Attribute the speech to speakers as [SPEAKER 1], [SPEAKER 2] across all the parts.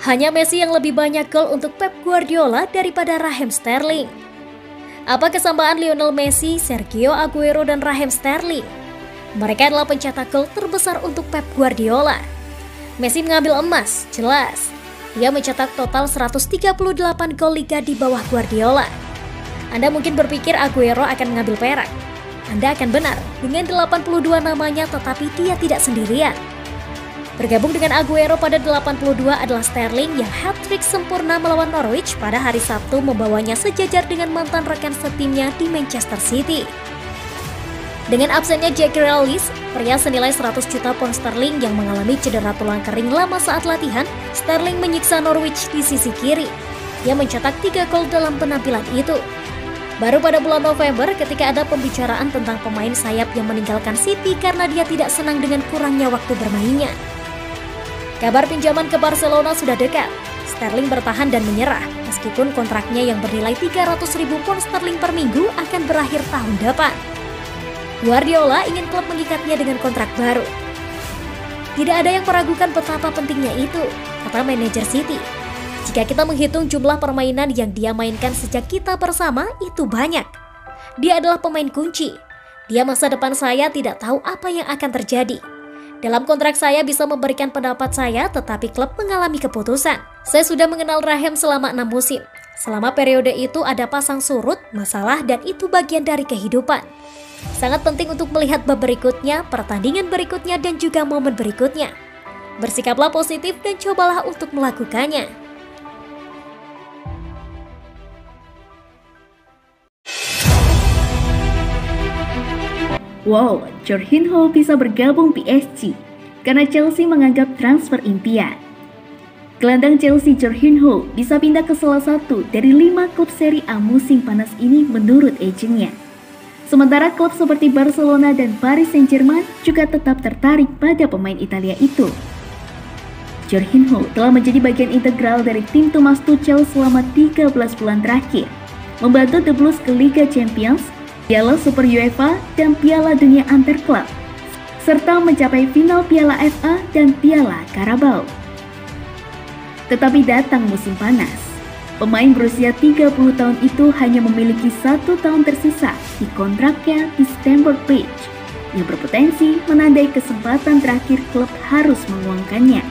[SPEAKER 1] Hanya Messi yang lebih banyak gol untuk Pep Guardiola daripada Raheem Sterling. Apa kesamaan Lionel Messi, Sergio Aguero, dan Raheem Sterling? Mereka adalah pencetak gol terbesar untuk Pep Guardiola. Messi mengambil emas, jelas. Ia mencetak total 138 gol Liga di bawah Guardiola. Anda mungkin berpikir Aguero akan mengambil perak. Anda akan benar, dengan 82 namanya tetapi dia tidak sendirian. Bergabung dengan Aguero pada 82 adalah Sterling yang hat-trick sempurna melawan Norwich pada hari Sabtu membawanya sejajar dengan mantan rekan setimnya di Manchester City. Dengan absennya Jack Grealish, pria senilai 100 juta pound sterling yang mengalami cedera tulang kering lama saat latihan, Sterling menyiksa Norwich di sisi kiri. Ia mencetak 3 gol dalam penampilan itu. Baru pada bulan November ketika ada pembicaraan tentang pemain sayap yang meninggalkan City karena dia tidak senang dengan kurangnya waktu bermainnya. Kabar pinjaman ke Barcelona sudah dekat. Sterling bertahan dan menyerah, meskipun kontraknya yang bernilai 300.000 pound sterling per minggu akan berakhir tahun depan. Guardiola ingin klub mengikatnya dengan kontrak baru. Tidak ada yang meragukan betapa pentingnya itu, kata manajer City. Jika kita menghitung jumlah permainan yang dia mainkan sejak kita bersama, itu banyak. Dia adalah pemain kunci. Dia masa depan saya tidak tahu apa yang akan terjadi. Dalam kontrak saya bisa memberikan pendapat saya, tetapi klub mengalami keputusan. Saya sudah mengenal Raheem selama 6 musim. Selama periode itu ada pasang surut, masalah, dan itu bagian dari kehidupan. Sangat penting untuk melihat bab berikutnya, pertandingan berikutnya, dan juga momen berikutnya. Bersikaplah positif dan cobalah untuk melakukannya.
[SPEAKER 2] Wow, Jorginho bisa bergabung PSG karena Chelsea menganggap transfer impian. Gelandang Chelsea Jorginho bisa pindah ke salah satu dari 5 klub Serie A musim panas ini menurut agennya. Sementara klub seperti Barcelona dan Paris Saint-Germain juga tetap tertarik pada pemain Italia itu. Jorginho telah menjadi bagian integral dari tim Thomas Tuchel selama 13 bulan terakhir, membantu The Blues ke Liga Champions, Piala Super UEFA, dan Piala Dunia Antar Klub, serta mencapai final Piala FA dan Piala Carabao. Tetapi datang musim panas. Pemain berusia 30 tahun itu hanya memiliki 1 tahun tersisa di kontraknya di Stamford Bridge, yang berpotensi menandai kesempatan terakhir klub harus menguangkannya.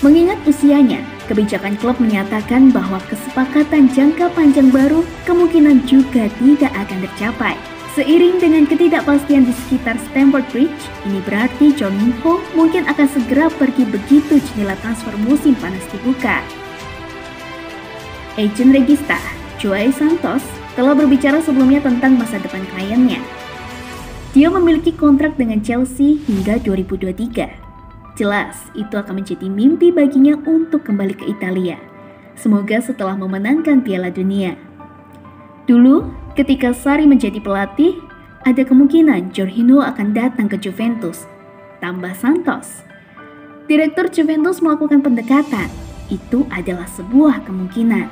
[SPEAKER 2] Mengingat usianya, kebijakan klub menyatakan bahwa kesepakatan jangka panjang baru kemungkinan juga tidak akan tercapai. Seiring dengan ketidakpastian di sekitar Stamford Bridge, ini berarti Jorginho mungkin akan segera pergi begitu jendela transfer musim panas dibuka. Agen Regista, João Santos, telah berbicara sebelumnya tentang masa depan kliennya. Dia memiliki kontrak dengan Chelsea hingga 2023. Jelas, itu akan menjadi mimpi baginya untuk kembali ke Italia. Semoga setelah memenangkan Piala Dunia. Dulu, ketika Sarri menjadi pelatih, ada kemungkinan Jorginho akan datang ke Juventus. Tambah Santos. Direktur Juventus melakukan pendekatan. Itu adalah sebuah kemungkinan.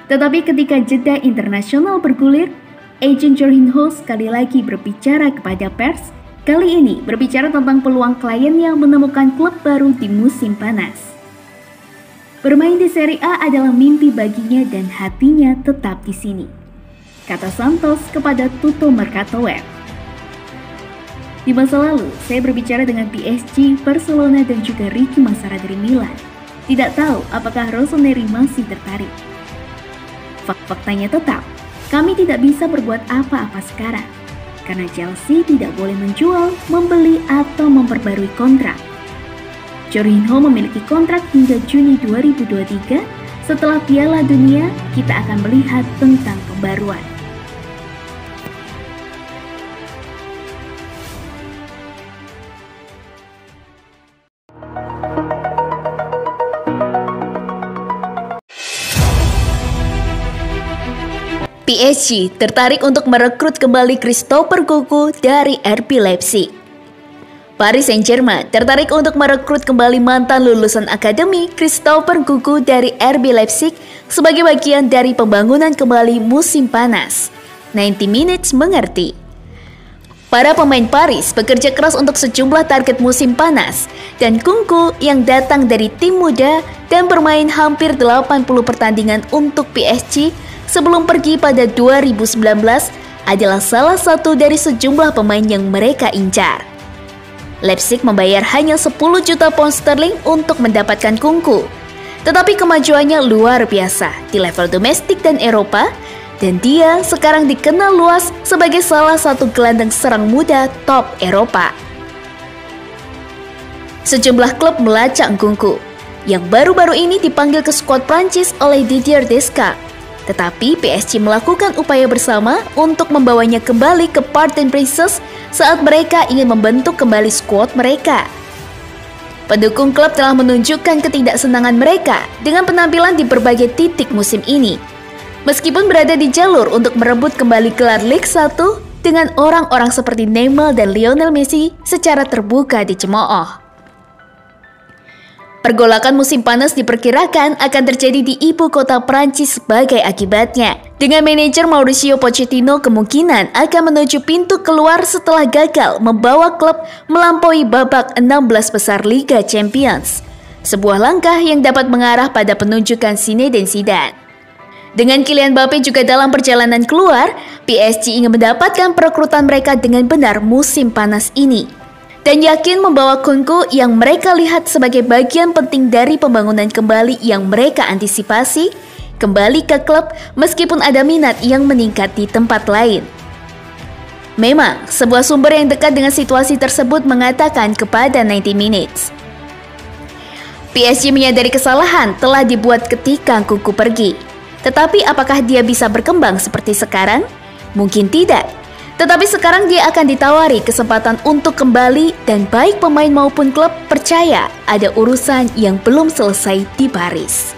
[SPEAKER 2] Tetapi ketika jeda internasional bergulir, agen Jorginho sekali lagi berbicara kepada pers. Kali ini berbicara tentang peluang kliennya menemukan klub baru di musim panas. Bermain di Serie A adalah mimpi baginya dan hatinya tetap di sini, kata Santos kepada Tutto Mercato Web. Di masa lalu, saya berbicara dengan PSG, Barcelona, dan juga Ricky Massara dari Milan. Tidak tahu apakah Rossoneri masih tertarik. Faktanya tetap, kami tidak bisa berbuat apa-apa sekarang. Karena Chelsea tidak boleh menjual, membeli, atau memperbarui kontrak. Jorginho memiliki kontrak hingga Juni 2023. Setelah Piala Dunia, kita akan melihat tentang pembaruan.
[SPEAKER 3] PSG tertarik untuk merekrut kembali Christopher Nkunku dari RB Leipzig. Paris Saint-Germain tertarik untuk merekrut kembali mantan lulusan akademi Christopher Nkunku dari RB Leipzig sebagai bagian dari pembangunan kembali musim panas. 90 Minutes mengerti. Para pemain Paris bekerja keras untuk sejumlah target musim panas, dan Kunku yang datang dari tim muda dan bermain hampir 80 pertandingan untuk PSG sebelum pergi pada 2019 adalah salah satu dari sejumlah pemain yang mereka incar. Leipzig membayar hanya 10 juta pound sterling untuk mendapatkan Kunku, tetapi kemajuannya luar biasa di level domestik dan Eropa, dan dia sekarang dikenal luas sebagai salah satu gelandang serang muda top Eropa. Sejumlah klub melacak Kunku, yang baru-baru ini dipanggil ke skuad Prancis oleh Didier Deschamps. Tetapi PSG melakukan upaya bersama untuk membawanya kembali ke Parc des Princes saat mereka ingin membentuk kembali skuad mereka. Pendukung klub telah menunjukkan ketidaksenangan mereka dengan penampilan di berbagai titik musim ini, meskipun berada di jalur untuk merebut kembali gelar Ligue 1 dengan orang-orang seperti Neymar dan Lionel Messi secara terbuka dicemooh. Pergolakan musim panas diperkirakan akan terjadi di ibu kota Prancis sebagai akibatnya, dengan manajer Mauricio Pochettino kemungkinan akan menuju pintu keluar setelah gagal membawa klub melampaui babak 16 besar Liga Champions, sebuah langkah yang dapat mengarah pada penunjukan Zinedine Zidane. Dengan Kylian Mbappe juga dalam perjalanan keluar, PSG ingin mendapatkan perekrutan mereka dengan benar musim panas ini, dan yakin membawa Kunku yang mereka lihat sebagai bagian penting dari pembangunan kembali yang mereka antisipasi kembali ke klub meskipun ada minat yang meningkat di tempat lain. Memang, sebuah sumber yang dekat dengan situasi tersebut mengatakan kepada 90 Minutes, PSG menyadari kesalahan telah dibuat ketika Kunku pergi. Tetapi apakah dia bisa berkembang seperti sekarang? Mungkin tidak. Tetapi sekarang dia akan ditawari kesempatan untuk kembali, dan baik pemain maupun klub percaya ada urusan yang belum selesai di Paris.